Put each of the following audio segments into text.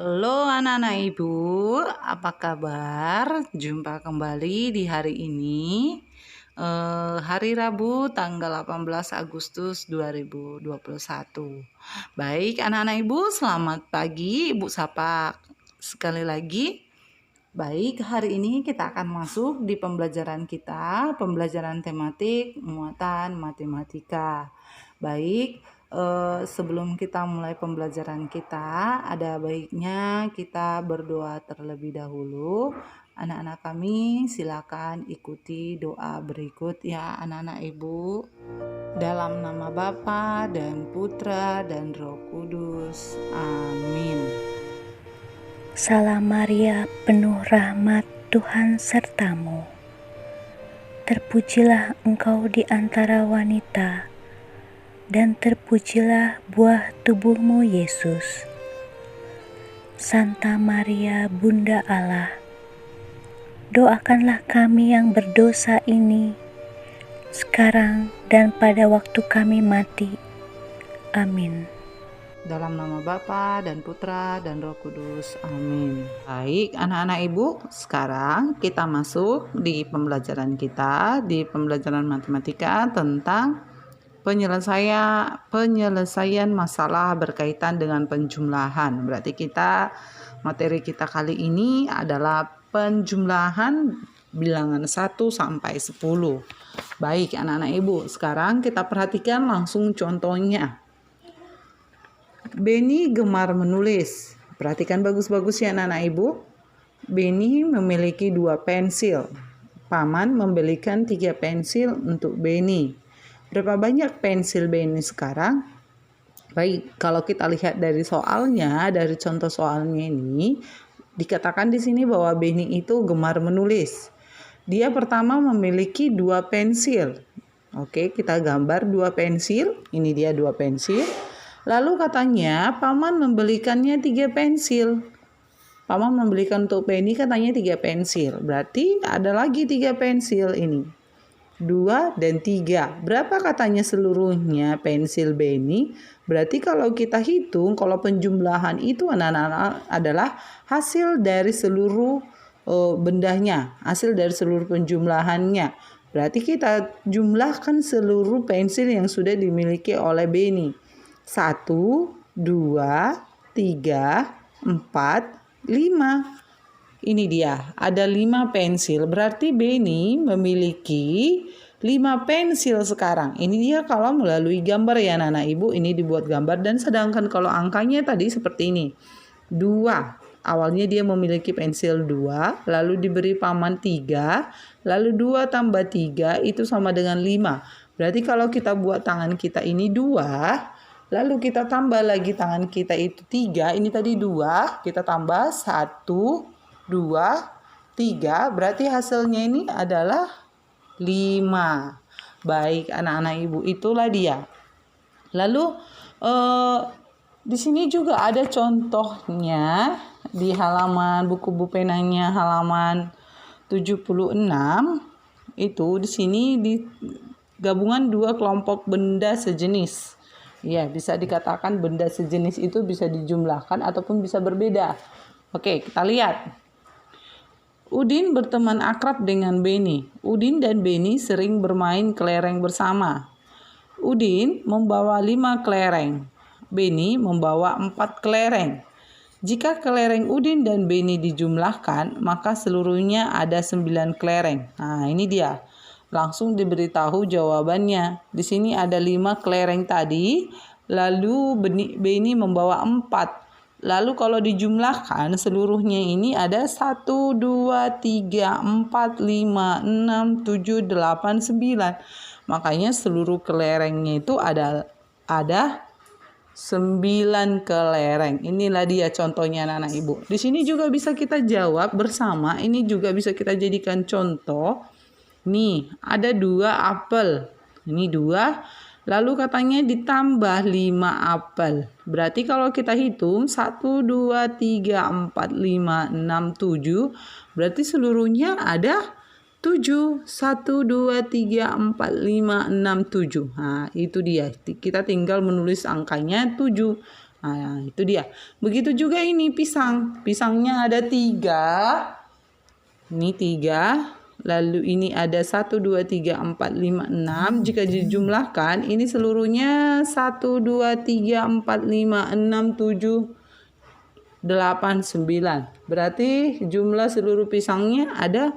Halo anak-anak ibu, apa kabar? Jumpa kembali di hari ini, hari Rabu tanggal 18 Agustus 2021. Baik anak-anak ibu, selamat pagi, Ibu sapa sekali lagi. Baik, hari ini kita akan masuk di pembelajaran kita, pembelajaran tematik muatan matematika. Baik, sebelum kita mulai pembelajaran kita, ada baiknya kita berdoa terlebih dahulu. Anak-anak kami silakan ikuti doa berikut ya anak-anak ibu. Dalam nama Bapa dan Putra dan Roh Kudus. Amin. Salam Maria, penuh rahmat, Tuhan sertamu. Terpujilah engkau di antara wanita, dan terpujilah buah tubuhmu, Yesus. Santa Maria, Bunda Allah, doakanlah kami yang berdosa ini, sekarang dan pada waktu kami mati. Amin. Dalam nama Bapa dan Putra dan Roh Kudus. Amin. Baik, anak-anak ibu, sekarang kita masuk di pembelajaran kita, di pembelajaran matematika tentang penyelesaian masalah berkaitan dengan penjumlahan. Berarti materi kita kali ini adalah penjumlahan bilangan 1 sampai 10. Baik, anak-anak ibu, sekarang kita perhatikan langsung contohnya. Beni gemar menulis. Perhatikan bagus-bagus ya anak-anak ibu. Beni memiliki 2 pensil. Paman membelikan 3 pensil untuk Beni. Berapa banyak pensil Beni sekarang? Baik, kalau kita lihat dari soalnya, dari contoh soalnya ini, dikatakan di sini bahwa Beni itu gemar menulis. Dia pertama memiliki 2 pensil. Oke, kita gambar 2 pensil. Ini dia 2 pensil. Lalu katanya paman membelikannya 3 pensil. Paman membelikan untuk Beni katanya 3 pensil. Berarti ada lagi 3 pensil ini. 2 dan 3. Berapa katanya seluruhnya pensil Beni? Berarti kalau kita hitung, kalau penjumlahan itu anak-anak adalah hasil dari seluruh bendahnya. Hasil dari seluruh penjumlahannya. Berarti kita jumlahkan seluruh pensil yang sudah dimiliki oleh Beni. 1, 2, 3, 4, 5. Ini dia, ada 5 pensil. Berarti Beni memiliki 5 pensil sekarang. Ini dia kalau melalui gambar ya anak-anak ibu. Ini dibuat gambar dan sedangkan kalau angkanya tadi seperti ini. 2. Awalnya dia memiliki pensil 2, lalu diberi paman 3, lalu 2 tambah 3 itu sama dengan 5. Berarti kalau kita buat tangan kita ini 2, lalu kita tambah lagi tangan kita itu 3, ini tadi 2, kita tambah 1, 2, 3, berarti hasilnya ini adalah 5. Baik anak-anak ibu, itulah dia. Lalu di sini juga ada contohnya di halaman buku penanya halaman 76. Itu di sini di gabungan 2 kelompok benda sejenis. Ya, bisa dikatakan benda sejenis itu bisa dijumlahkan ataupun bisa berbeda. Oke, kita lihat. Udin berteman akrab dengan Beni. Udin dan Beni sering bermain kelereng bersama. Udin membawa 5 kelereng. Beni membawa 4 kelereng. Jika kelereng Udin dan Beni dijumlahkan, maka seluruhnya ada 9 kelereng. Nah, ini dia. Langsung diberitahu jawabannya. Di sini ada 5 kelereng tadi, lalu Beni membawa 4. Lalu kalau dijumlahkan seluruhnya ini ada 1, 2, 3, 4, 5, 6, 7, 8, 9. Makanya seluruh kelerengnya itu ada 9 kelereng. Inilah dia contohnya anak-anak ibu. Di sini juga bisa kita jawab bersama. Ini juga bisa kita jadikan contoh. Nih, ada 2 apel. Ini 2. Lalu katanya ditambah 5 apel. Berarti kalau kita hitung 1, 2, 3, 4, 5, 6, 7. Berarti seluruhnya ada 7. 1, 2, 3, 4, 5, 6, 7. Nah, itu dia. Kita tinggal menulis angkanya 7. Nah, itu dia. Begitu juga ini pisang. Pisangnya ada 3. Ini 3. Lalu ini ada 1, 2, 3, 4, 5, 6. Jika dijumlahkan, ini seluruhnya 1, 2, 3, 4, 5, 6, 7, 8, 9. Berarti jumlah seluruh pisangnya ada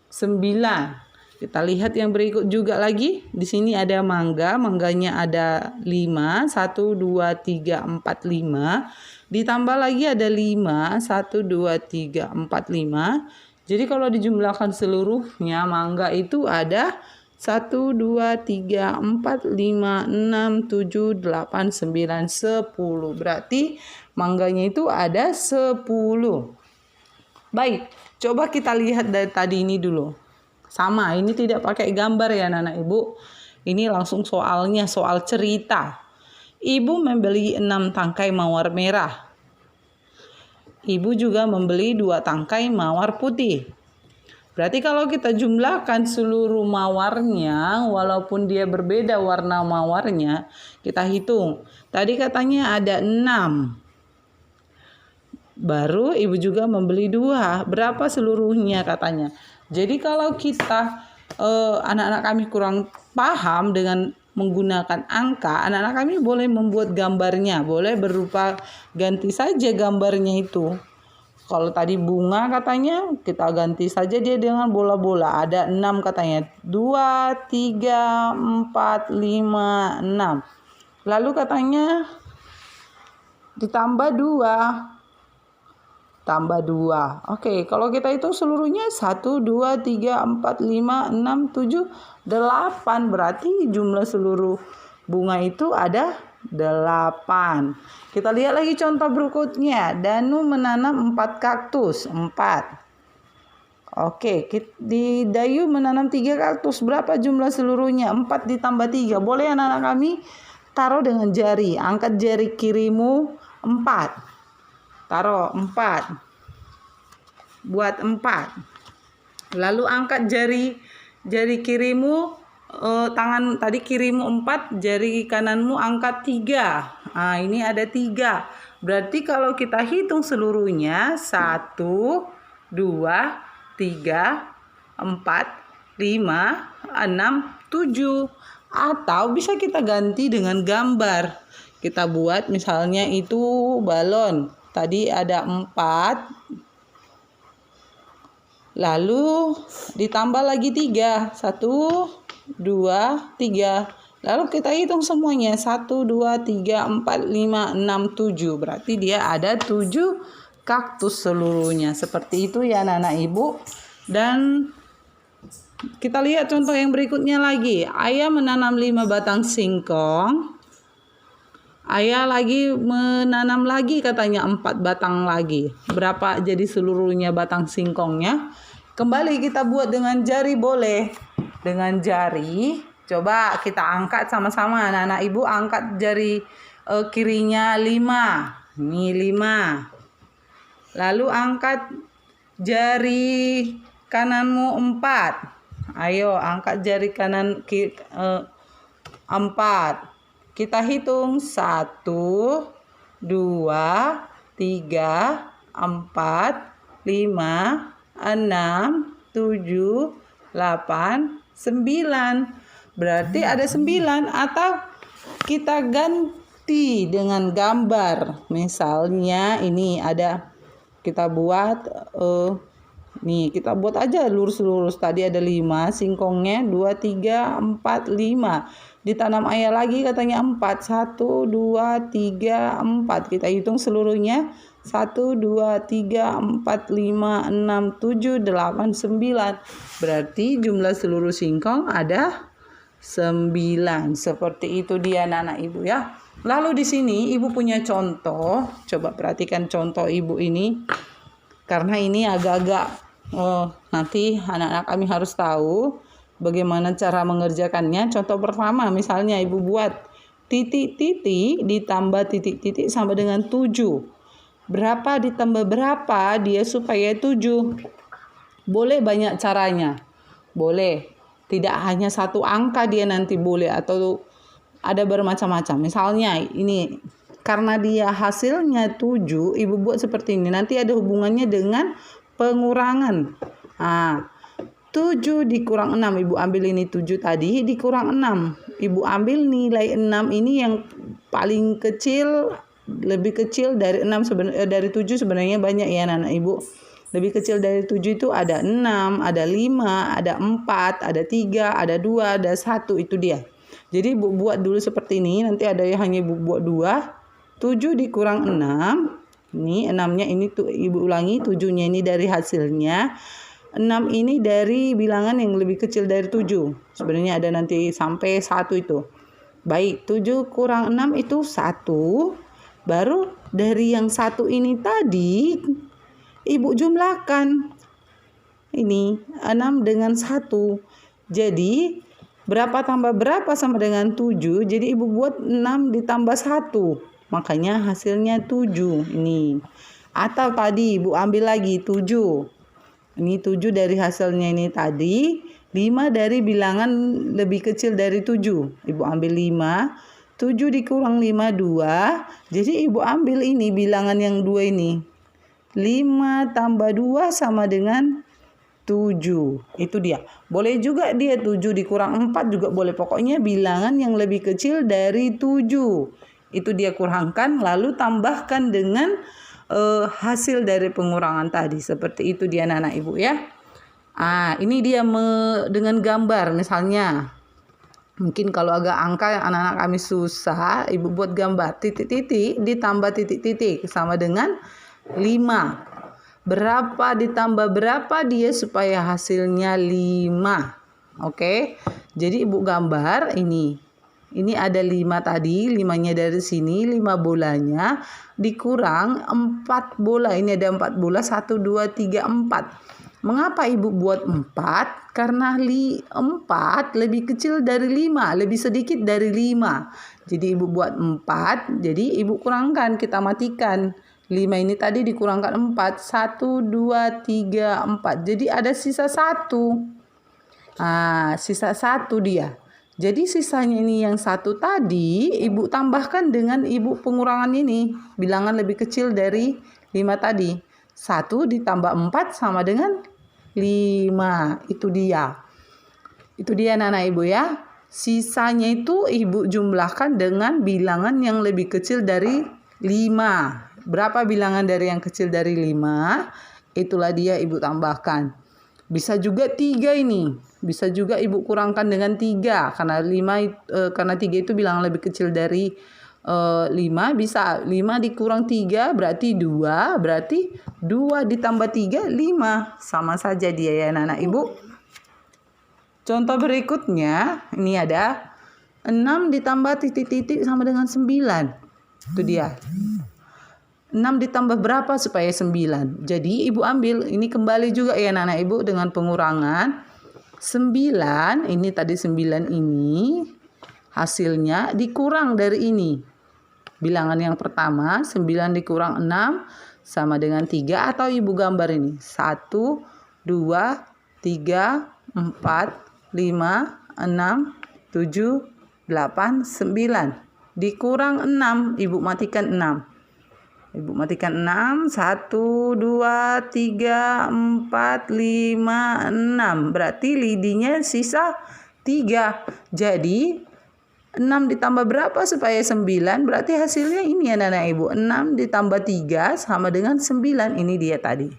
9. Kita lihat yang berikut juga lagi. Di sini ada mangga. Mangganya ada 5. 1, 2, 3, 4, 5. Ditambah lagi ada 5. 1, 2, 3, 4, 5. Jadi kalau dijumlahkan seluruhnya mangga itu ada 1, 2, 3, 4, 5, 6, 7, 8, 9, 10. Berarti mangganya itu ada 10. Baik, coba kita lihat dari tadi ini dulu. Sama, ini tidak pakai gambar ya anak-anak ibu. Ini langsung soalnya, soal cerita. Ibu membeli 6 tangkai mawar merah. Ibu juga membeli 2 tangkai mawar putih. Berarti kalau kita jumlahkan seluruh mawarnya, walaupun dia berbeda warna mawarnya, kita hitung. Tadi katanya ada 6. Baru ibu juga membeli 2. Berapa seluruhnya katanya? Jadi kalau kita anak-anak kami kurang paham dengan menggunakan angka, anak-anak kami boleh membuat gambarnya, boleh berupa ganti saja gambarnya itu. Kalau tadi bunga katanya, kita ganti saja dia dengan bola-bola. Ada 6 katanya. 2, 3, 4, 5, 6. Lalu katanya ditambah 2. Tambah 2. Oke, kalau kita hitung seluruhnya 1, 2, 3, 4, 5, 6, 7, 8. Berarti jumlah seluruh bunga itu ada 8. Kita lihat lagi contoh berikutnya. Danu menanam 4 kaktus. 4. Oke, di Dayu menanam 3 kaktus. Berapa jumlah seluruhnya? 4 ditambah 3. Boleh anak-anak kami taruh dengan jari. Angkat jari kirimu 4. Taruh 4. Buat 4. Lalu angkat jari kirimu, tangan tadi kirimu 4, jari kananmu angkat 3. Nah, ini ada 3. Berarti kalau kita hitung seluruhnya 1, 2, 3, 4, 5, 6, 7. Atau bisa kita ganti dengan gambar. Kita buat misalnya itu balon. Tadi ada 4. Lalu ditambah lagi 3. 1, 2, 3. Lalu kita hitung semuanya. 1, 2, 3, 4, 5, 6, 7. Berarti dia ada 7 kaktus seluruhnya. Seperti itu ya anak-anak ibu. Dan kita lihat contoh yang berikutnya lagi. Ayah menanam 5 batang singkong. Ayah lagi menanam lagi katanya 4 batang lagi. Berapa jadi seluruhnya batang singkongnya? Kembali kita buat dengan jari boleh. Dengan jari, coba kita angkat sama-sama. Anak-anak ibu angkat jari kirinya 5. Ini 5. Lalu angkat jari kananmu 4. Ayo angkat jari kanan 4. Kita hitung 1, 2, 3, 4, 5, 6, 7, 8, 9. Berarti ada 9 atau kita ganti dengan gambar. Misalnya ini ada kita buat nih kita buat aja lurus-lurus. Tadi ada 5 singkongnya 2, 3, 4, 5. Ditanam ayah lagi katanya 4. 1, 2, 3, 4. Kita hitung seluruhnya. 1, 2, 3, 4, 5, 6, 7, 8, 9. Berarti jumlah seluruh singkong ada 9. Seperti itu dia anak-anak ibu ya. Lalu di sini ibu punya contoh. Coba perhatikan contoh ibu ini. Karena ini agak-agak nanti anak-anak kami harus tahu bagaimana cara mengerjakannya. Contoh pertama misalnya ibu buat titik-titik ditambah titik-titik sama dengan 7. Berapa ditambah berapa dia supaya 7? Boleh banyak caranya. Boleh. Tidak hanya satu angka dia nanti boleh atau ada bermacam-macam. Misalnya ini karena dia hasilnya 7, Ibu buat seperti ini. Nanti ada hubungannya dengan pengurangan. 7 dikurang 6, Ibu ambil ini 7 tadi dikurang 6. Ibu ambil nilai 6 ini yang paling kecil, lebih kecil dari 6 dari 7 sebenarnya banyak ya anak-anak Ibu. Lebih kecil dari 7 itu ada 6, ada 5, ada 4, ada 3, ada 2, ada 1, itu dia. Jadi Ibu buat dulu seperti ini, nanti ada yang hanya Ibu buat 2. 7 dikurang 6, ini 6-nya ini tuh Ibu ulangi, 7-nya ini dari hasilnya. 6 ini dari bilangan yang lebih kecil dari 7. Sebenarnya ada nanti sampai 1 itu. Baik, 7 kurang 6 itu 1. Baru dari yang 1 ini tadi Ibu jumlahkan. Ini 6 dengan 1. Jadi berapa tambah berapa sama dengan 7. Jadi Ibu buat 6 ditambah 1. Makanya hasilnya 7. Ini. Atau tadi Ibu ambil lagi 7. Ini 7 dari hasilnya ini tadi. 5 dari bilangan lebih kecil dari 7. Ibu ambil 5. 7 dikurang 5, 2. Jadi Ibu ambil ini bilangan yang 2 ini. 5 tambah 2 sama dengan 7. Itu dia. Boleh juga dia 7 dikurang 4 juga boleh. Pokoknya bilangan yang lebih kecil dari 7. Itu dia kurangkan lalu tambahkan dengan hasil dari pengurangan tadi. Seperti itu dia anak-anak Ibu ya. Ini dia dengan gambar misalnya. Mungkin kalau agak angka anak-anak kami susah, Ibu buat gambar titik-titik ditambah titik-titik sama dengan 5. Berapa ditambah berapa dia supaya hasilnya 5. Oke. Jadi Ibu gambar ini. Ini ada 5 tadi, 5-nya dari sini, 5 bolanya dikurang 4 bola. Ini ada 4 bola, 1, 2, 3, 4. Mengapa Ibu buat 4? Karena 4 lebih kecil dari 5, lebih sedikit dari 5. Jadi Ibu buat 4, jadi Ibu kurangkan, kita matikan. 5 ini tadi dikurangkan 4, 1, 2, 3, 4. Jadi ada sisa 1. Sisa 1 dia. Jadi sisanya ini yang 1 tadi, Ibu tambahkan dengan Ibu pengurangan ini. Bilangan lebih kecil dari 5 tadi. 1 ditambah 4 sama dengan 5. Itu dia. Itu dia anak-anak Ibu ya. Sisanya itu Ibu jumlahkan dengan bilangan yang lebih kecil dari 5. Berapa bilangan dari yang kecil dari 5? Itulah dia Ibu tambahkan. Bisa juga 3 ini. Bisa juga Ibu kurangkan dengan 3. Karena 3 itu bilangan lebih kecil dari 5. Bisa 5 dikurang 3 berarti 2. Berarti 2 ditambah 3, 5. Sama saja dia ya anak-anak Ibu. Contoh berikutnya. Ini ada 6 ditambah titik-titik sama dengan 9. Itu dia. 6 ditambah berapa supaya 9. Jadi Ibu ambil, ini kembali juga ya anak-anak Ibu dengan pengurangan. 9, ini tadi 9 ini hasilnya dikurang dari ini. Bilangan yang pertama 9 dikurang 6 sama dengan 3 atau Ibu gambar ini. 1, 2, 3, 4, 5, 6, 7, 8, 9. Dikurang 6, Ibu matikan 6. Ibu matikan 6, 1, 2, 3, 4, 5, 6. Berarti lidinya sisa 3. Jadi 6 ditambah berapa supaya 9? Berarti hasilnya ini ya anak-anak Ibu. 6 ditambah 3 sama dengan 9. Ini dia tadi.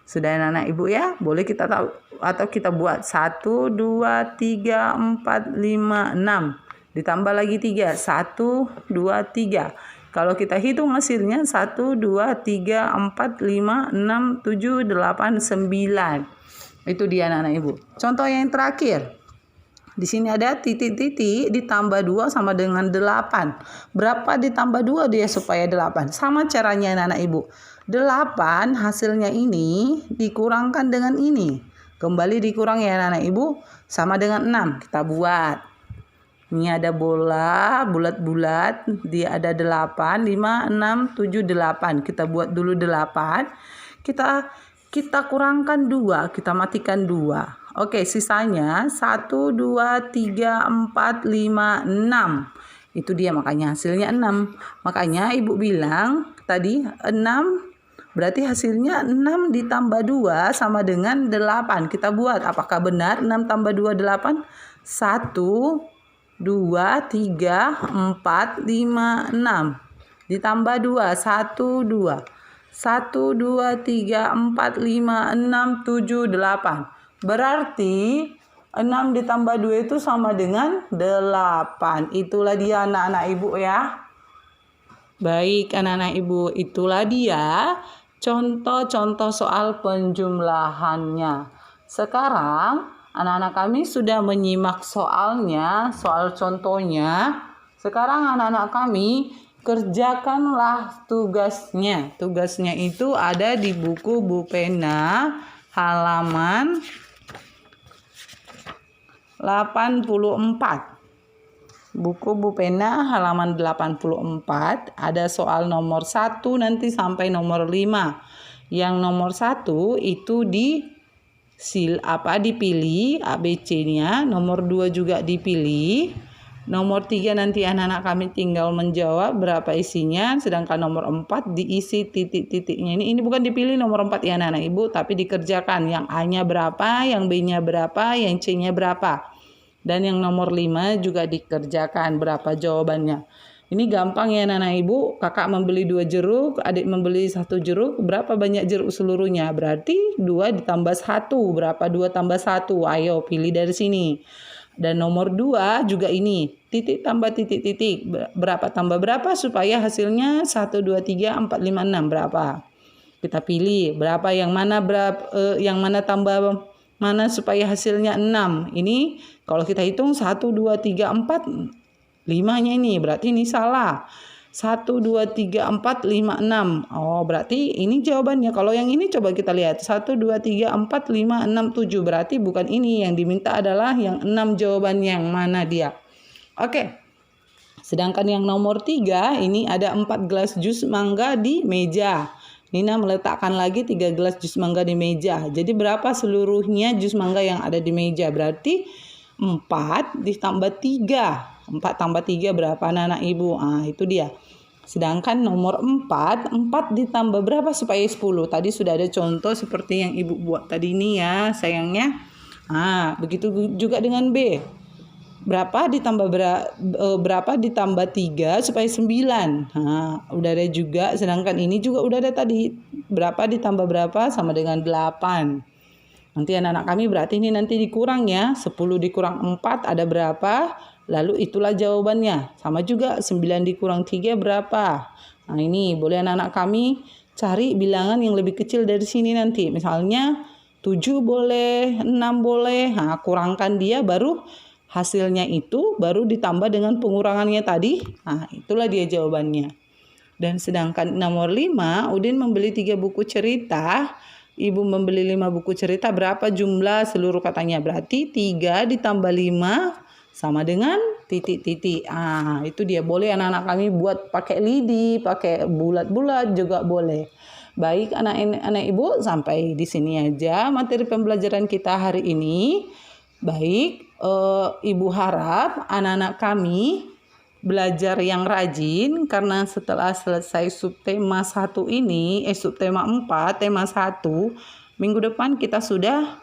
Sudah anak-anak Ibu ya? Boleh kita tahu atau kita buat 1, 2, 3, 4, 5, 6. Ditambah lagi 3. 1, 2, 3. Kalau kita hitung hasilnya 1, 2, 3, 4, 5, 6, 7, 8, 9. Itu dia anak-anak Ibu. Contoh yang terakhir. Di sini ada titik-titik ditambah 2 sama dengan 8. Berapa ditambah 2 dia supaya 8? Sama caranya anak-anak Ibu. 8 hasilnya ini dikurangkan dengan ini. Kembali dikurang ya anak-anak Ibu. Sama dengan 6. Kita buat. Ini ada bola bulat-bulat, dia ada 8, 5, 6, 7, 8. Kita buat dulu 8. Kita kurangkan 2, kita matikan 2. Oke, sisanya 1, 2, 3, 4, 5, 6. Itu dia, makanya hasilnya 6. Makanya ibu bilang tadi 6, berarti hasilnya 6 ditambah 2 sama dengan 8. Kita buat, apakah benar 6 tambah 2 8? 1, 2, 3, 4, 5, 6. Ditambah 2, 1, 2. 1, 2, 3, 4, 5, 6, 7, 8. Berarti 6 ditambah 2 itu sama dengan 8. Itulah dia anak-anak ibu ya. Baik anak-anak ibu, itulah dia contoh-contoh soal penjumlahannya. Sekarang anak-anak kami sudah menyimak soalnya, soal contohnya. Sekarang anak-anak kami kerjakanlah tugasnya. Tugasnya itu ada di buku Bu Pena halaman 84. Buku Bu Pena halaman 84 ada soal nomor 1 nanti sampai nomor 5. Yang nomor 1 itu dipilih ABC-nya, nomor 2 juga dipilih. Nomor 3 nanti anak-anak kami tinggal menjawab berapa isinya, sedangkan nomor 4 diisi titik-titiknya. Ini bukan dipilih nomor 4 ya anak-anak ibu, tapi dikerjakan. Yang A-nya berapa, yang B-nya berapa, yang C-nya berapa. Dan yang nomor 5 juga dikerjakan berapa jawabannya. Ini gampang ya anak-anak ibu, kakak membeli 2 jeruk, adik membeli 1 jeruk, berapa banyak jeruk seluruhnya? Berarti 2 ditambah 1, berapa 2 tambah 1? Ayo pilih dari sini. Dan nomor 2 juga ini, titik tambah titik-titik, berapa tambah berapa supaya hasilnya 1, 2, 3, 4, 5, 6, berapa? Kita pilih, berapa yang mana tambah mana supaya hasilnya 6. Ini kalau kita hitung 1, 2, 3, 4, 5-nya ini, berarti ini salah. 1, 2, 3, 4, 5, 6. Oh, berarti ini jawabannya. Kalau yang ini coba kita lihat. 1, 2, 3, 4, 5, 6, 7. Berarti bukan ini. Yang diminta adalah yang 6 jawabannya. Yang mana dia? Oke. Sedangkan yang nomor 3, ini ada 4 gelas jus mangga di meja. Nina meletakkan lagi 3 gelas jus mangga di meja. Jadi berapa seluruhnya jus mangga yang ada di meja? Berarti 4 ditambah 3. 4 tambah 3 berapa anak-anak ibu? Itu dia. Sedangkan nomor 4 ditambah berapa supaya 10? Tadi sudah ada contoh seperti yang ibu buat tadi ini ya sayangnya. Begitu juga dengan B. Berapa ditambah 3 supaya 9? Udah ada juga. Sedangkan ini juga udah ada tadi. Berapa ditambah berapa sama dengan 8. Nanti anak-anak kami berarti ini nanti dikurang ya. 10 dikurang 4 ada berapa? Lalu itulah jawabannya. Sama juga 9 dikurang 3 berapa? Ini boleh anak-anak kami cari bilangan yang lebih kecil dari sini nanti. Misalnya 7 boleh, 6 boleh. Kurangkan dia baru hasilnya itu baru ditambah dengan pengurangannya tadi. Itulah dia jawabannya. Dan sedangkan nomor 5, Udin membeli 3 buku cerita. Ibu membeli 5 buku cerita. Berapa jumlah seluruh katanya? Berarti 3 ditambah 5 sama dengan titik-titik. Itu dia. Boleh anak-anak kami buat pakai lidi, pakai bulat-bulat juga boleh. Baik anak-anak ibu, sampai di sini aja materi pembelajaran kita hari ini. Baik, ibu harap anak-anak kami belajar yang rajin, karena setelah selesai subtema 1 ini, subtema 4, tema 1, minggu depan kita sudah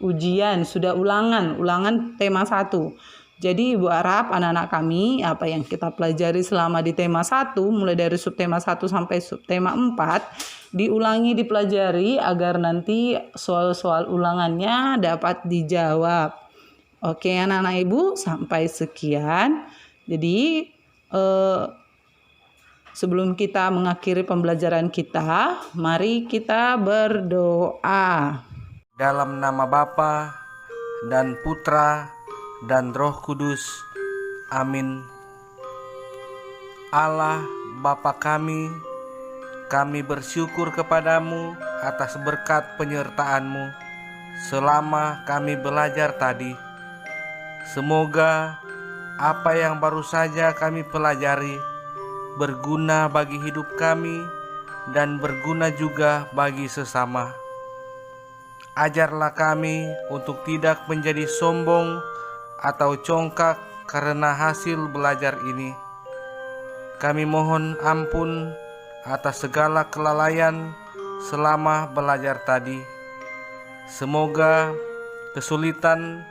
ujian, sudah ulangan tema 1. Jadi ibu harap anak-anak kami apa yang kita pelajari selama di tema 1, mulai dari subtema 1 sampai subtema 4, diulangi, dipelajari agar nanti soal-soal ulangannya dapat dijawab. Oke anak-anak ibu, sampai sekian. Jadi sebelum kita mengakhiri pembelajaran kita, mari kita berdoa. Dalam nama Bapa dan Putra dan Roh Kudus. Amin. Allah Bapa kami bersyukur kepadamu atas berkat penyertaan-Mu selama kami belajar tadi. Semoga apa yang baru saja kami pelajari berguna bagi hidup kami dan berguna juga bagi sesama. Ajarlah kami untuk tidak menjadi sombong atau congkak karena hasil belajar ini. Kami mohon ampun atas segala kelalaian selama belajar tadi. Semoga kesulitan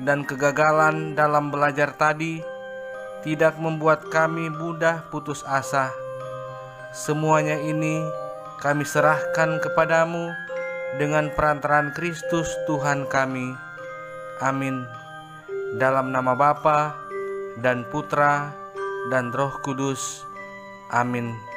dan kegagalan dalam belajar tadi tidak membuat kami mudah putus asa. Semuanya ini kami serahkan kepadamu dengan perantaraan Kristus Tuhan kami. Amin. Dalam nama Bapa dan Putra dan Roh Kudus. Amin.